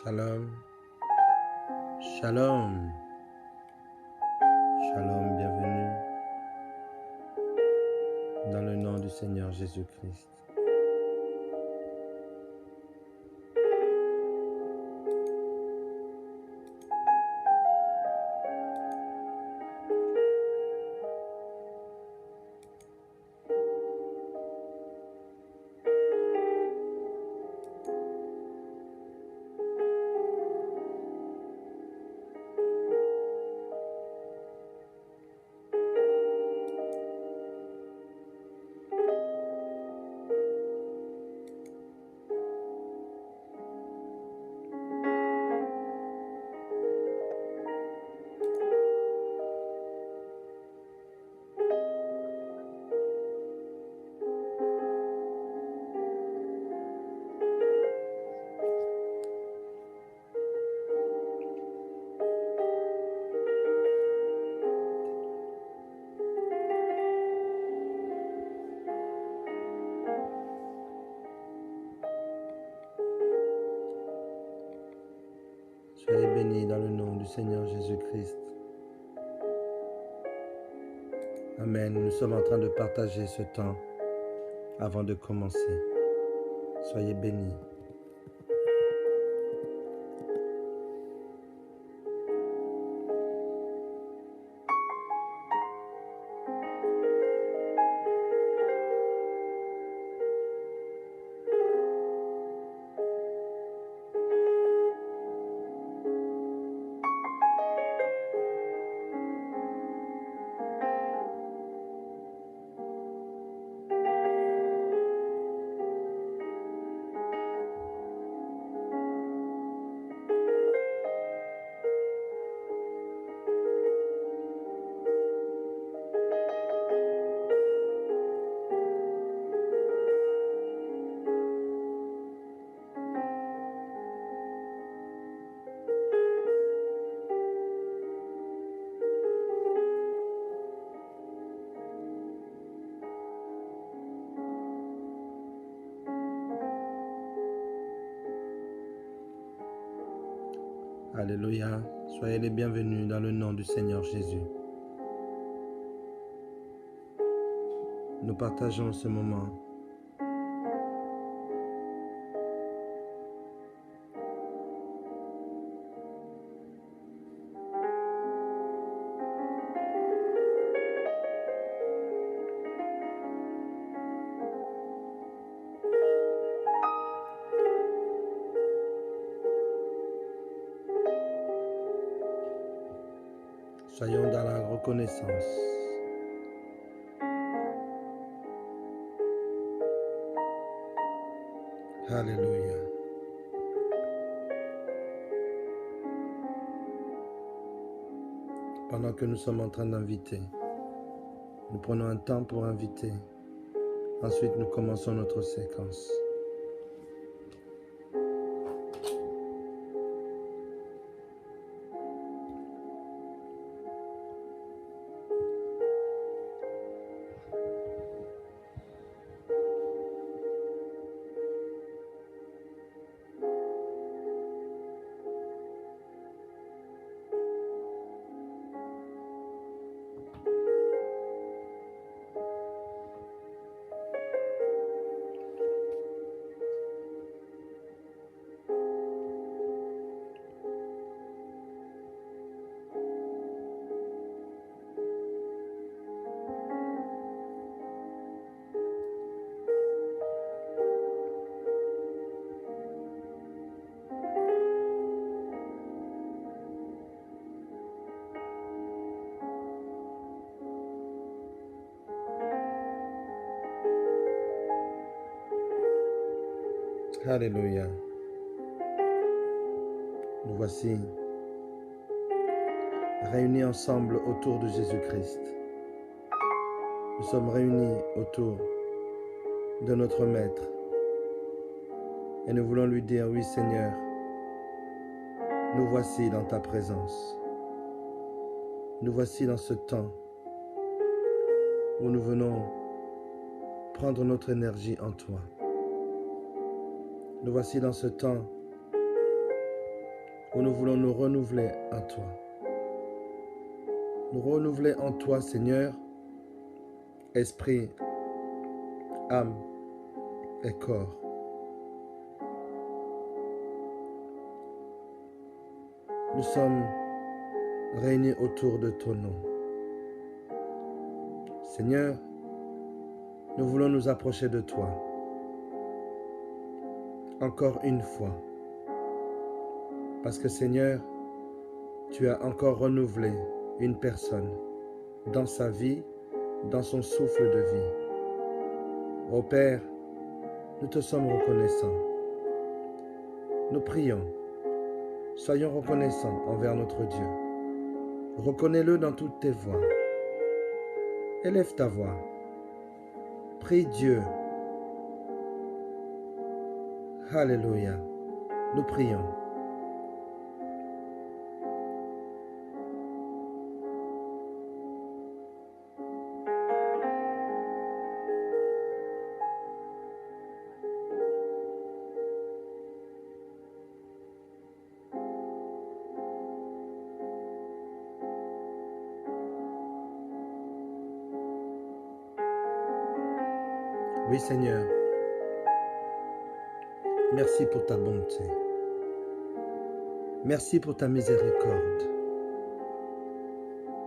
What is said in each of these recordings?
Shalom, shalom, shalom, bienvenue dans le nom du Seigneur Jésus-Christ. Soyez bénis dans le nom du Seigneur Jésus-Christ. Amen. Nous sommes en train de partager ce temps avant de commencer. Soyez bénis. Alléluia. Soyez les bienvenus dans le nom du Seigneur Jésus. Nous partageons ce moment. Soyons dans la reconnaissance. Alléluia. Pendant que nous sommes en train d'inviter, nous prenons un temps pour inviter. Ensuite, nous commençons notre séquence. Alléluia. Nous voici réunis ensemble autour de Jésus-Christ. Nous sommes réunis autour de notre Maître. Et nous voulons lui dire, oui Seigneur, nous voici dans ta présence. Nous voici dans ce temps où nous venons prendre notre énergie en toi. Nous voici dans ce temps où nous voulons nous renouveler en toi. Nous renouveler en toi, Seigneur, esprit, âme et corps. Nous sommes réunis autour de ton nom. Seigneur, nous voulons nous approcher de toi. Encore une fois. Parce que Seigneur, tu as encore renouvelé une personne dans sa vie, dans son souffle de vie. Ô Père, nous te sommes reconnaissants. Nous prions. Soyons reconnaissants envers notre Dieu. Reconnais-le dans toutes tes voies. Élève ta voix. Prie Dieu. Alléluia. Nous prions. Oui, Seigneur. Merci pour ta bonté. Merci pour ta miséricorde.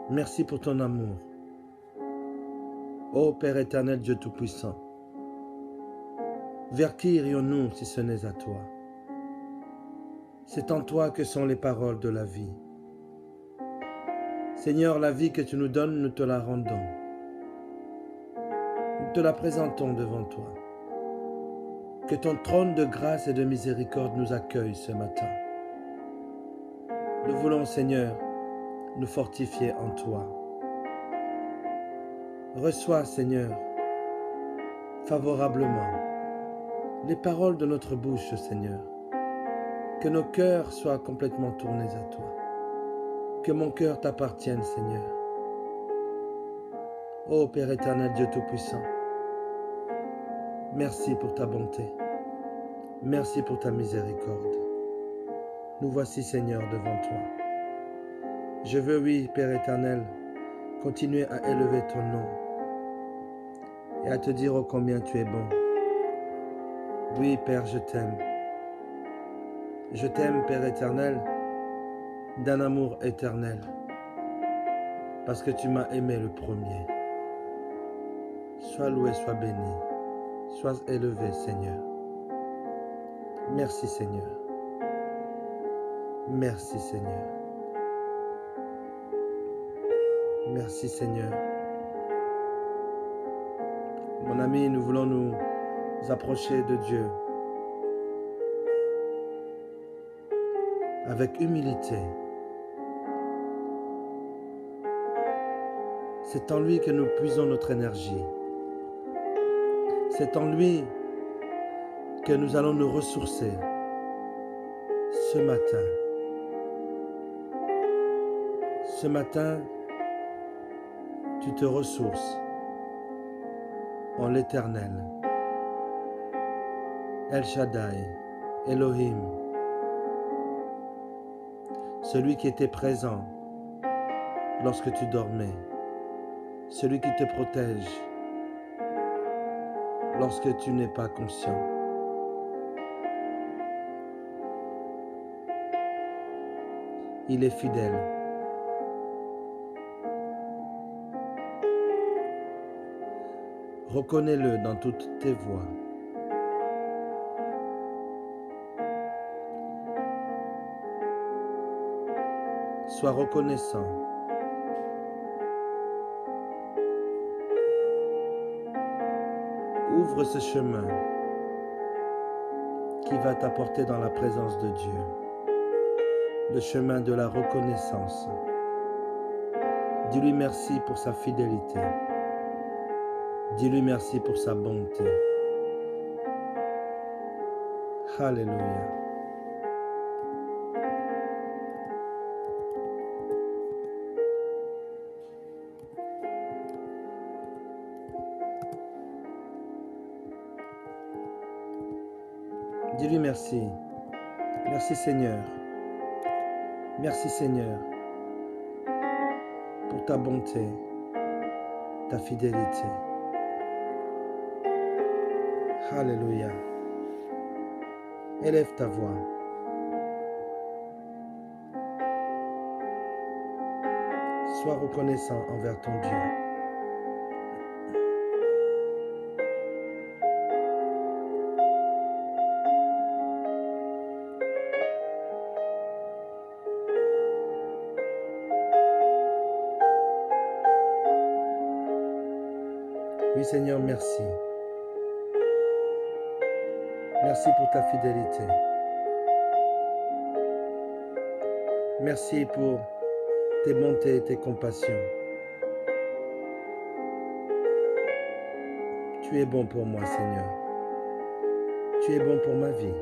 Merci pour ton amour. Ô Père éternel, Dieu Tout-Puissant, vers qui irions-nous si ce n'est à toi? C'est en toi que sont les paroles de la vie. Seigneur, la vie que tu nous donnes, nous te la rendons. Nous te la présentons devant toi. Que ton trône de grâce et de miséricorde nous accueille ce matin. Nous voulons, Seigneur, nous fortifier en toi. Reçois, Seigneur, favorablement les paroles de notre bouche, Seigneur. Que nos cœurs soient complètement tournés à toi. Que mon cœur t'appartienne, Seigneur. Ô Père éternel, Dieu Tout-Puissant, merci pour ta bonté. Merci pour ta miséricorde. Nous voici, Seigneur, devant toi. Je veux, oui, Père éternel, continuer à élever ton nom et à te dire ô combien tu es bon. Oui, Père, je t'aime. Je t'aime, Père éternel, d'un amour éternel, parce que tu m'as aimé le premier. Sois loué, sois béni, sois élevé, Seigneur. Merci, Seigneur. Merci, Seigneur. Merci, Seigneur. Mon ami, nous voulons nous approcher de Dieu avec humilité. C'est en lui que nous puisons notre énergie. C'est en lui que nous allons nous ressourcer ce matin. Ce matin, tu te ressources en l'Éternel, El Shaddai, Elohim, celui qui était présent lorsque tu dormais, celui qui te protège lorsque tu n'es pas conscient. Il est fidèle. Reconnais-le dans toutes tes voies. Sois reconnaissant. Ouvre ce chemin qui va t'apporter dans la présence de Dieu. Le chemin de la reconnaissance. Dis-lui merci pour sa fidélité. Dis-lui merci pour sa bonté. Alléluia. Dis-lui merci. Merci Seigneur. Merci Seigneur pour ta bonté, ta fidélité. Alléluia. Élève ta voix. Sois reconnaissant envers ton Dieu. Oui Seigneur, merci. Merci pour ta fidélité. Merci pour tes bontés et tes compassions. Tu es bon pour moi, Seigneur. Tu es bon pour ma vie.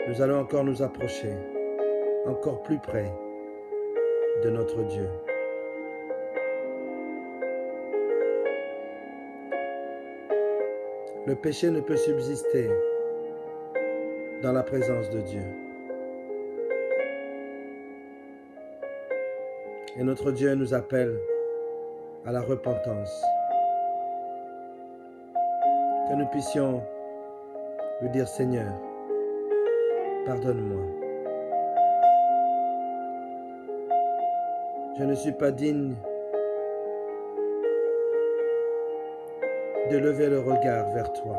Nous allons encore nous approcher, encore plus près de notre Dieu. Le péché ne peut subsister dans la présence de Dieu. Et notre Dieu nous appelle à la repentance. Que nous puissions lui dire, Seigneur, pardonne-moi. Je ne suis pas digne de lever le regard vers toi.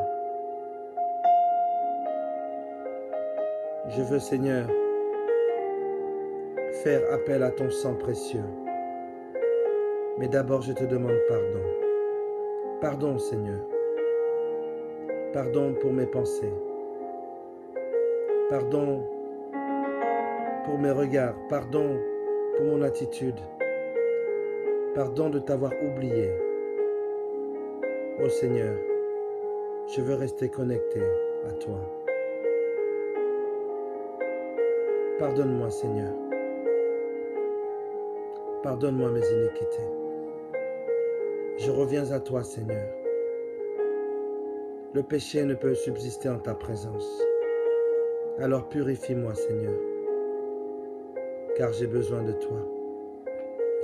Je veux, Seigneur, faire appel à ton sang précieux. Mais d'abord, je te demande pardon. Pardon, Seigneur. Pardon pour mes pensées. Pardon pour mes regards. Pardon pour mon attitude. Pardon de t'avoir oublié. Oh Seigneur, je veux rester connecté à toi. Pardonne-moi, Seigneur. Pardonne-moi mes iniquités. Je reviens à toi, Seigneur. Le péché ne peut subsister en ta présence. Alors purifie-moi, Seigneur, car j'ai besoin de toi.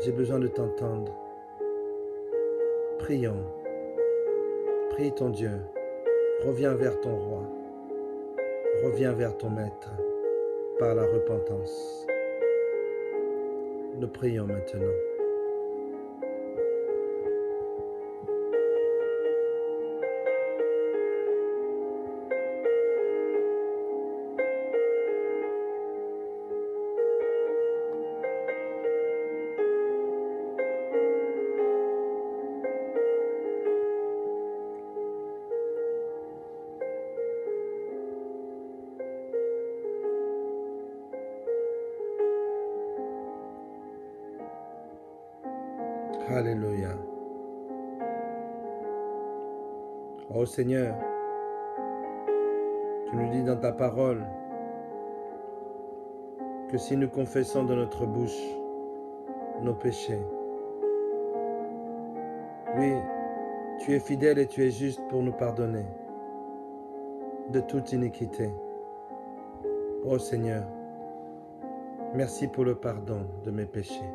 J'ai besoin de t'entendre. Prions. Prie ton Dieu. Reviens vers ton roi. Reviens vers ton maître par la repentance. Nous prions maintenant. Alléluia. Oh Seigneur, tu nous dis dans ta parole que si nous confessons de notre bouche nos péchés, oui, tu es fidèle et tu es juste pour nous pardonner de toute iniquité. Oh Seigneur, merci pour le pardon de mes péchés.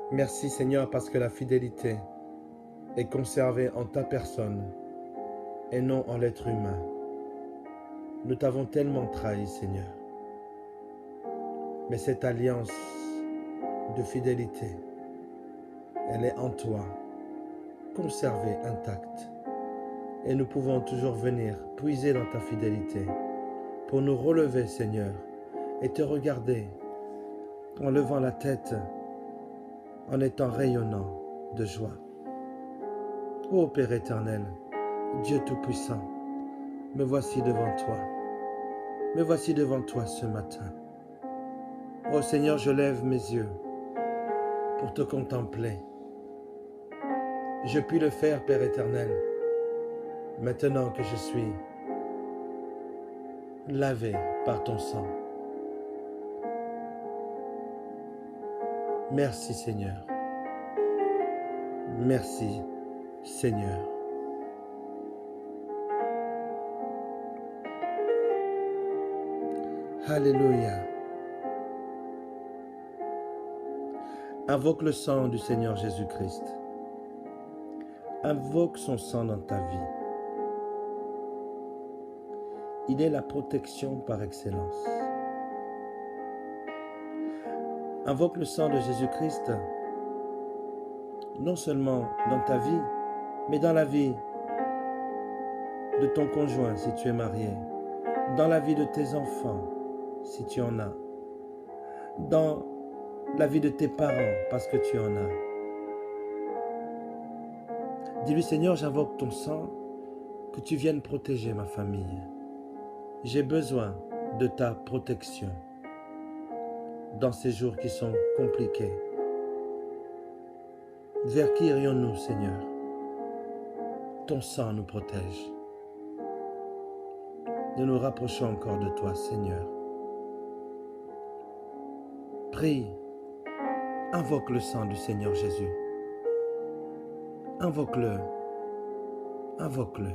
Merci Seigneur parce que la fidélité est conservée en ta personne et non en l'être humain. Nous t'avons tellement trahi, Seigneur. Mais cette alliance de fidélité, elle est en toi, conservée, intacte. Et nous pouvons toujours venir puiser dans ta fidélité pour nous relever, Seigneur, et te regarder en levant la tête, en étant rayonnant de joie. Ô Père éternel, Dieu Tout-Puissant, me voici devant toi. Me voici devant toi ce matin. Ô Seigneur, je lève mes yeux pour te contempler. Je puis le faire, Père éternel, maintenant que je suis lavé par ton sang. Merci Seigneur. Merci Seigneur. Alléluia. Invoque le sang du Seigneur Jésus-Christ. Invoque son sang dans ta vie. Il est la protection par excellence. Invoque le sang de Jésus-Christ, non seulement dans ta vie, mais dans la vie de ton conjoint si tu es marié, dans la vie de tes enfants si tu en as, dans la vie de tes parents parce que tu en as. Dis-lui, Seigneur, j'invoque ton sang, que tu viennes protéger ma famille. J'ai besoin de ta protection dans ces jours qui sont compliqués. Vers qui irions-nous, Seigneur? Ton sang nous protège. Nous nous rapprochons encore de toi, Seigneur. Prie, invoque le sang du Seigneur Jésus. Invoque-le, invoque-le.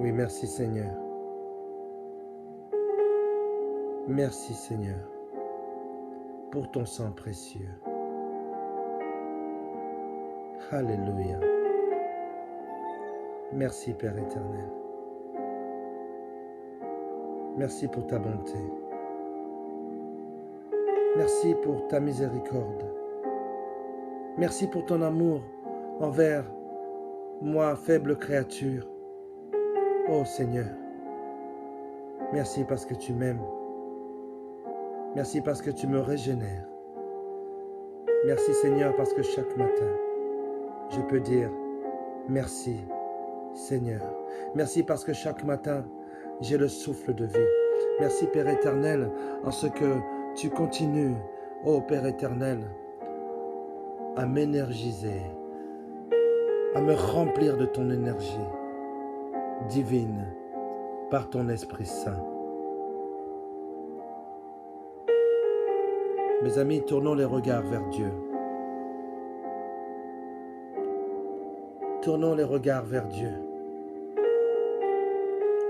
Oui, merci Seigneur. Merci Seigneur pour ton sang précieux. Alléluia. Merci Père éternel. Merci pour ta bonté. Merci pour ta miséricorde. Merci pour ton amour envers moi, faible créature. Oh Seigneur, merci parce que tu m'aimes. Merci parce que tu me régénères. Merci Seigneur parce que chaque matin, je peux dire merci Seigneur. Merci parce que chaque matin, j'ai le souffle de vie. Merci Père éternel en ce que tu continues, oh Père éternel, à m'énergiser, à me remplir de ton énergie divine par ton Esprit Saint. Mes amis, tournons les regards vers Dieu. Tournons les regards vers Dieu.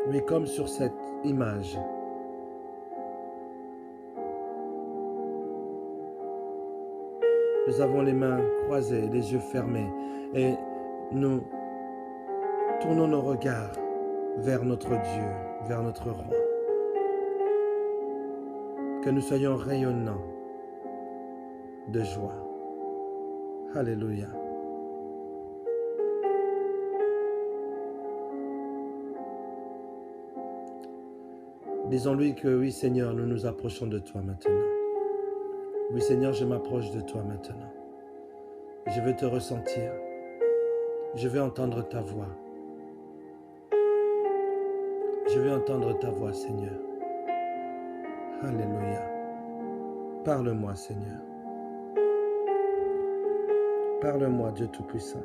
Oui, comme sur cette image. Nous avons les mains croisées, les yeux fermés et nous tournons nos regards vers notre Dieu, vers notre Roi. Que nous soyons rayonnants de joie. Alléluia. Disons-lui que oui Seigneur, nous nous approchons de toi maintenant. Oui Seigneur, je m'approche de toi maintenant. Je veux te ressentir. Je veux entendre ta voix. Je veux entendre ta voix Seigneur. Alléluia. Parle-moi Seigneur. Parle-moi Dieu Tout-Puissant.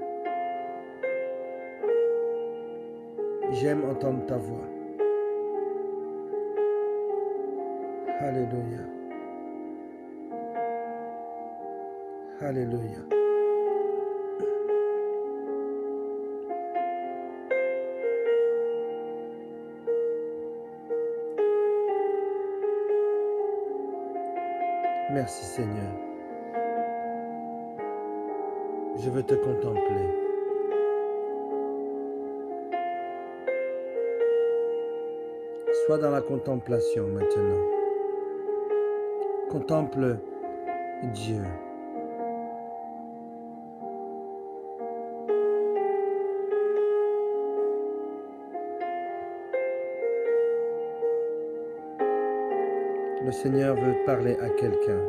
J'aime entendre ta voix. Alléluia. Alléluia. Merci Seigneur. Je veux te contempler. Sois dans la contemplation maintenant. Contemple Dieu. Le Seigneur veut parler à quelqu'un.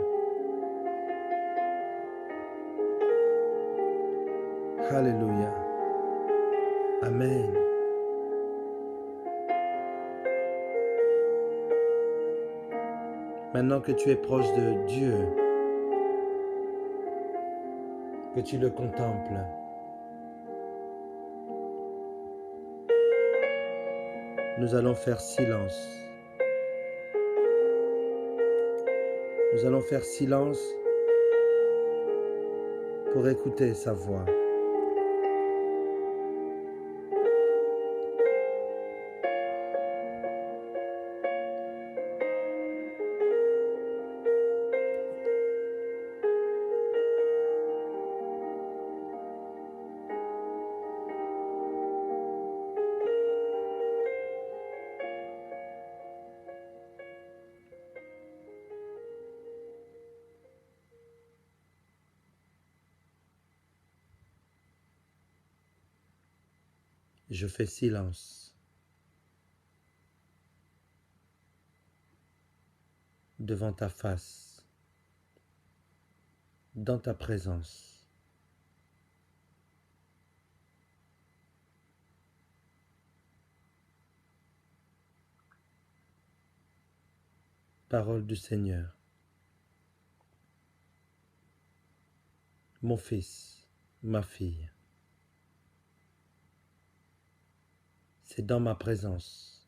Alléluia. Amen. Maintenant que tu es proche de Dieu, que tu le contemples. Nous allons faire silence. Nous allons faire silence pour écouter sa voix. Je fais silence devant ta face, dans ta présence. Parole du Seigneur. Mon fils, ma fille, c'est dans ma présence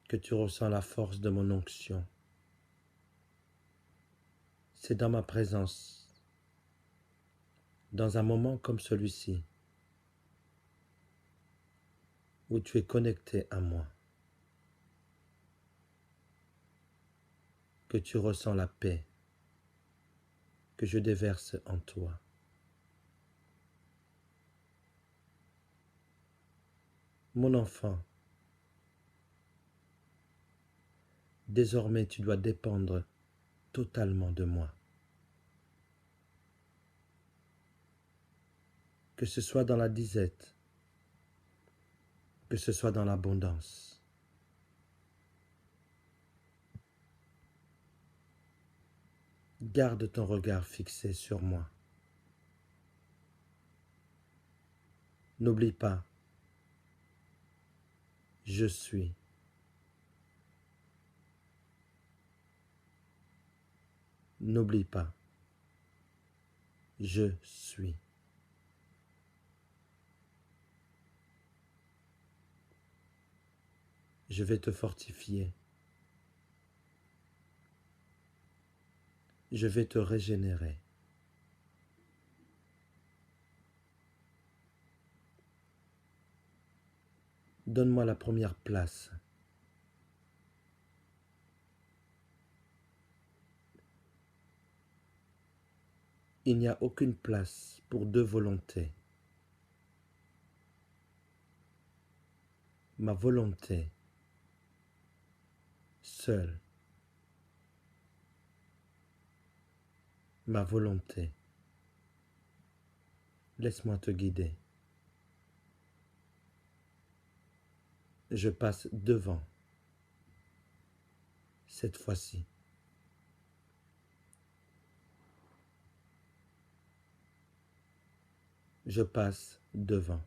que tu ressens la force de mon onction. C'est dans ma présence, dans un moment comme celui-ci, où tu es connecté à moi, que tu ressens la paix que je déverse en toi. Mon enfant, désormais tu dois dépendre totalement de moi. Que ce soit dans la disette, que ce soit dans l'abondance. Garde ton regard fixé sur moi. N'oublie pas, je suis. N'oublie pas, je suis. Je vais te fortifier. Je vais te régénérer. Donne-moi la première place. Il n'y a aucune place pour deux volontés. Ma volonté, seule. Ma volonté. Laisse-moi te guider. Je passe devant. Cette fois-ci. Je passe devant.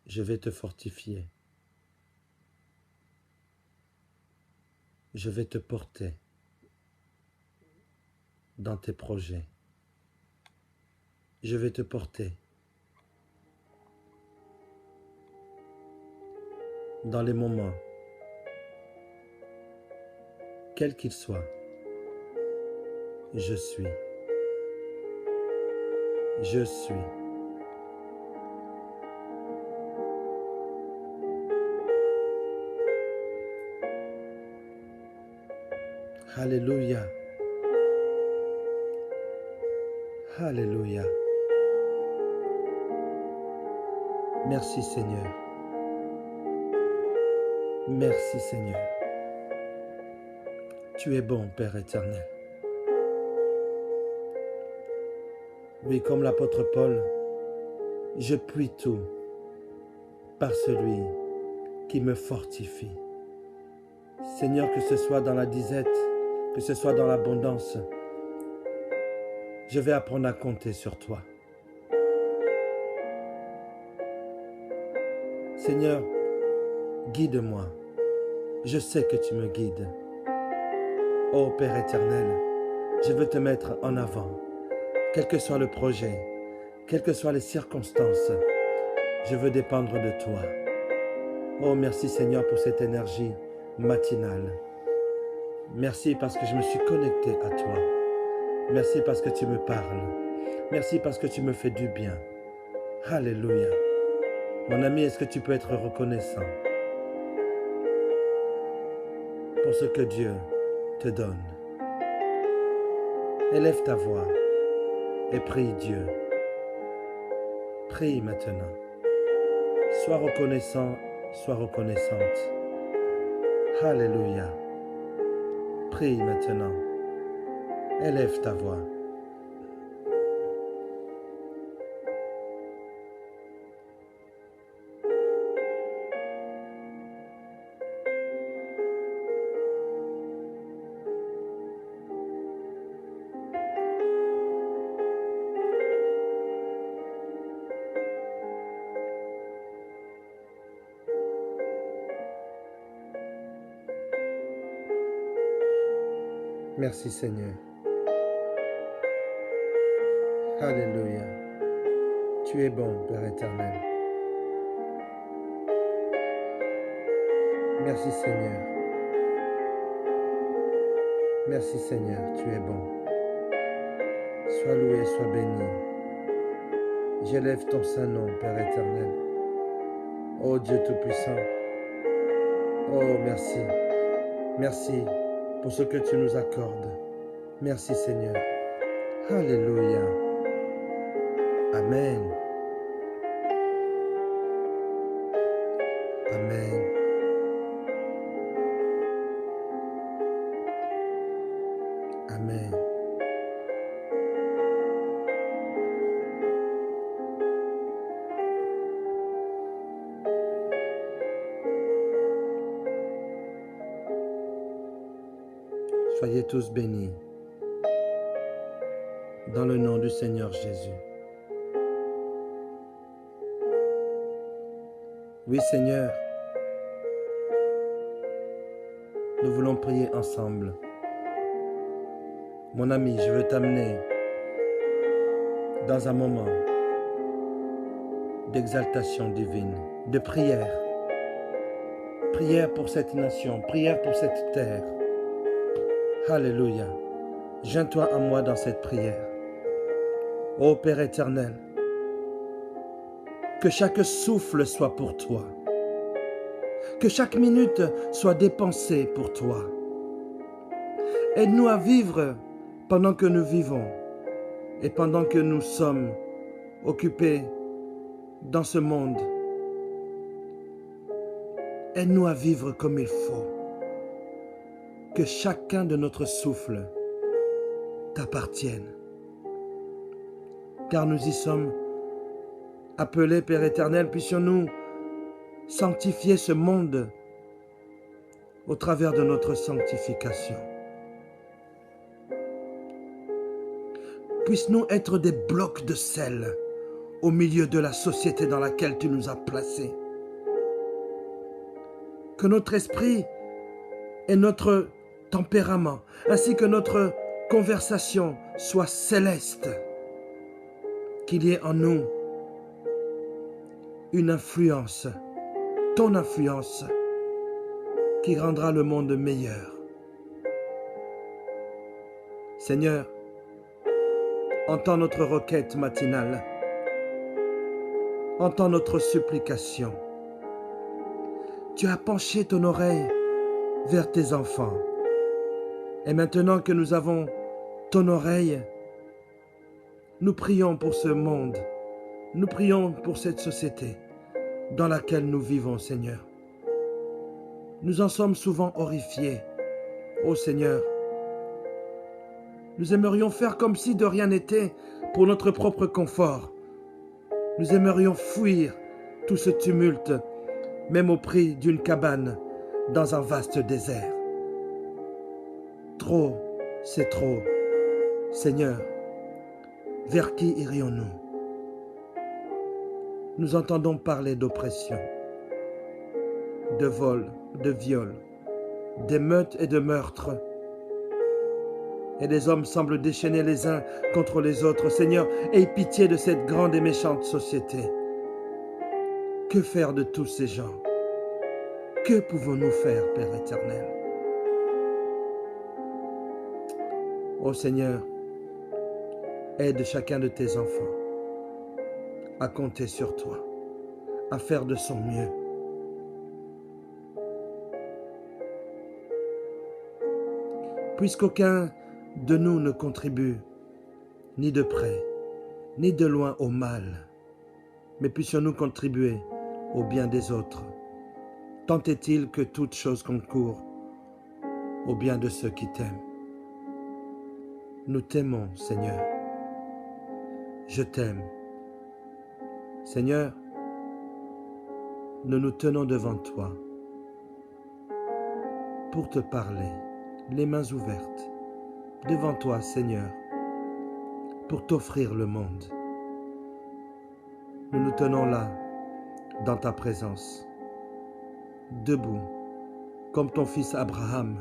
Je vais te fortifier. Je vais te porter dans tes projets. Je vais te porter dans les moments, quels qu'ils soient. Je suis. Je suis. Alléluia. Alléluia. Merci Seigneur. Merci Seigneur. Tu es bon, Père éternel. Oui, comme l'apôtre Paul, je puis tout par celui qui me fortifie. Seigneur, que ce soit dans la disette, que ce soit dans l'abondance, je vais apprendre à compter sur toi. Seigneur, guide-moi. Je sais que tu me guides. Ô Père éternel, je veux te mettre en avant, quel que soit le projet, quelles que soient les circonstances, je veux dépendre de toi. Oh, merci Seigneur pour cette énergie matinale. Merci parce que je me suis connecté à toi. Merci parce que tu me parles. Merci parce que tu me fais du bien. Alléluia. Mon ami, est-ce que tu peux être reconnaissant pour ce que Dieu te donne? Élève ta voix et prie Dieu. Prie maintenant. Sois reconnaissant, sois reconnaissante. Alléluia. Prie maintenant. Élève ta voix. Merci Seigneur. Alléluia. Tu es bon, Père éternel. Merci Seigneur. Merci Seigneur, tu es bon. Sois loué, sois béni. J'élève ton saint nom, Père éternel. Ô Dieu Tout-Puissant. Oh, merci. Merci pour ce que tu nous accordes. Merci Seigneur. Alléluia. Amen. Amen. Amen. Soyez tous bénis dans le nom du Seigneur Jésus. Oui Seigneur, nous voulons prier ensemble. Mon ami, je veux t'amener dans un moment d'exaltation divine, de prière. Prière pour cette nation, prière pour cette terre. Alléluia. Joins-toi à moi dans cette prière. Ô Père éternel, que chaque souffle soit pour toi. Que chaque minute soit dépensée pour toi. Aide-nous à vivre pendant que nous vivons et pendant que nous sommes occupés dans ce monde. Aide-nous à vivre comme il faut. Que chacun de notre souffle t'appartienne. Car nous y sommes appelés, Père éternel, puissions-nous sanctifier ce monde au travers de notre sanctification. Puisses-nous être des blocs de sel au milieu de la société dans laquelle tu nous as placés. Que notre esprit et notre tempérament, ainsi que notre conversation soit céleste. Qu'il y ait en nous une influence, ton influence, qui rendra le monde meilleur. Seigneur, entends notre requête matinale, entends notre supplication. Tu as penché ton oreille vers tes enfants. Et maintenant que nous avons ton oreille, nous prions pour ce monde, nous prions pour cette société dans laquelle nous vivons, Seigneur. Nous en sommes souvent horrifiés, ô Seigneur. Nous aimerions faire comme si de rien n'était pour notre propre confort. Nous aimerions fuir tout ce tumulte, même au prix d'une cabane dans un vaste désert. Trop, c'est trop. Seigneur, vers qui irions-nous? Nous entendons parler d'oppression, de vol, de viol, d'émeutes et de meurtres. et les hommes semblent déchaîner les uns contre les autres. Seigneur, aie pitié de cette grande et méchante société. Que faire de tous ces gens? Que pouvons-nous faire, Père éternel? Ô Seigneur, aide chacun de tes enfants à compter sur toi, à faire de son mieux. Puisqu'aucun de nous ne contribue, ni de près, ni de loin au mal, mais puissions-nous contribuer au bien des autres. Tant est-il que toute chose concourt au bien de ceux qui t'aiment. Nous t'aimons, Seigneur. Je t'aime. Seigneur, nous nous tenons devant toi pour te parler, les mains ouvertes, devant toi, Seigneur, pour t'offrir le monde. Nous nous tenons là, dans ta présence, debout, comme ton fils Abraham,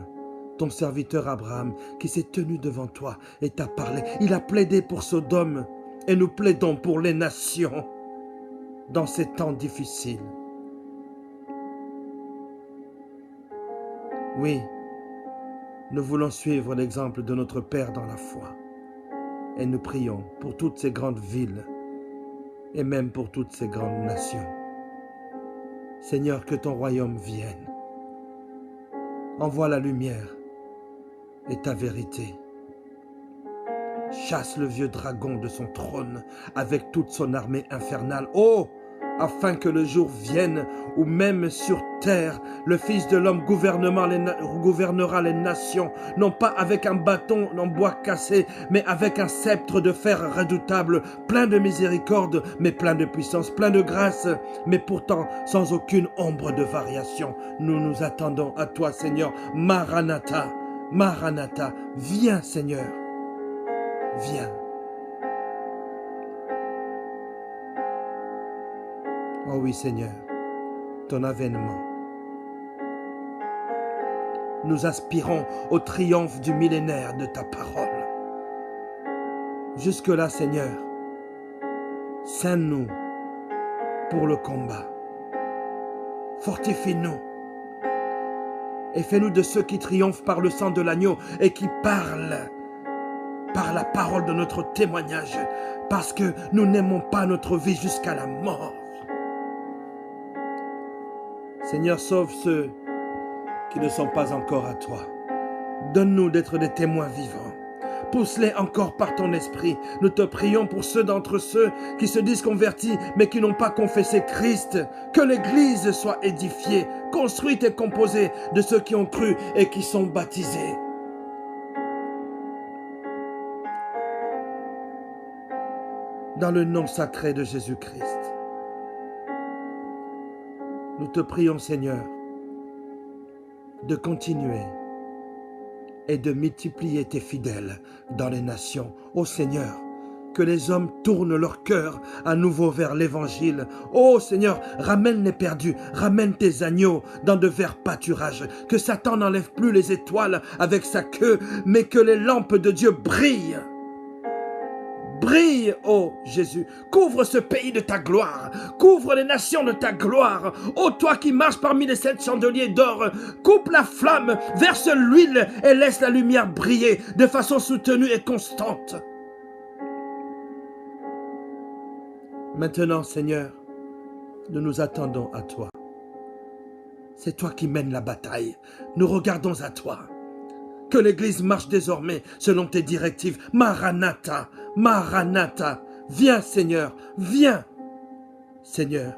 ton serviteur Abraham, qui s'est tenu devant toi et t'a parlé. Il a plaidé pour Sodome et nous plaidons pour les nations dans ces temps difficiles. Oui, nous voulons suivre l'exemple de notre Père dans la foi et nous prions pour toutes ces grandes villes et même pour toutes ces grandes nations. Seigneur, que ton royaume vienne. Envoie la lumière et ta vérité. Chasse le vieux dragon de son trône avec toute son armée infernale. Oh, afin que le jour vienne où même sur terre, le Fils de l'homme gouvernera les nations, non pas avec un bâton en bois cassé, mais avec un sceptre de fer redoutable, plein de miséricorde, mais plein de puissance, plein de grâce, mais pourtant sans aucune ombre de variation. Nous nous attendons à toi, Seigneur. Maranatha, Maranatha, viens, Seigneur, viens. Oh oui, Seigneur, ton avènement. Nous aspirons au triomphe du millénaire de ta parole. Jusque-là, Seigneur, scène-nous pour le combat. Fortifie-nous et fais-nous de ceux qui triomphent par le sang de l'agneau et qui parlent par la parole de notre témoignage, parce que nous n'aimons pas notre vie jusqu'à la mort. Seigneur, sauve ceux qui ne sont pas encore à toi. Donne-nous d'être des témoins vivants. Pousse-les encore par ton esprit. Nous te prions pour ceux d'entre ceux qui se disent convertis, mais qui n'ont pas confessé Christ. Que l'Église soit édifiée, construite et composée de ceux qui ont cru et qui sont baptisés. Dans le nom sacré de Jésus-Christ. Nous te prions, Seigneur, de continuer et de multiplier tes fidèles dans les nations. Ô Seigneur, que les hommes tournent leur cœur à nouveau vers l'Évangile. Ô Seigneur, ramène les perdus, ramène tes agneaux dans de verts pâturages. Que Satan n'enlève plus les étoiles avec sa queue, mais que les lampes de Dieu brillent. Brille, ô Jésus, couvre ce pays de ta gloire, couvre les nations de ta gloire. Ô toi qui marches parmi les 7 chandeliers d'or, coupe la flamme, verse l'huile et laisse la lumière briller de façon soutenue et constante. Maintenant, Seigneur, nous nous attendons à toi. C'est toi qui mènes la bataille. Nous regardons à toi. Que l'Église marche désormais selon tes directives. Maranatha, Maranatha, viens Seigneur, viens. Seigneur,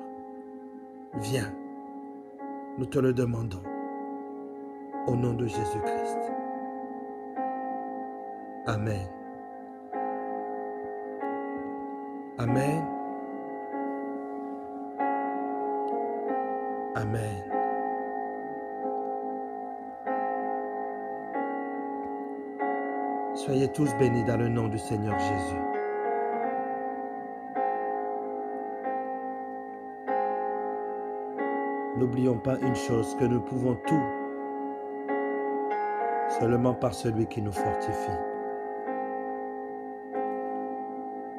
viens. Nous te le demandons. Au nom de Jésus-Christ. Amen. Amen. Amen. Soyez tous bénis dans le nom du Seigneur Jésus. N'oublions pas une chose, que nous pouvons tout seulement par celui qui nous fortifie.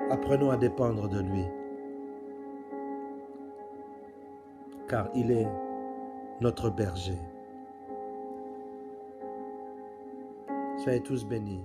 Apprenons à dépendre de lui, car il est notre berger. Soyez tous bénis.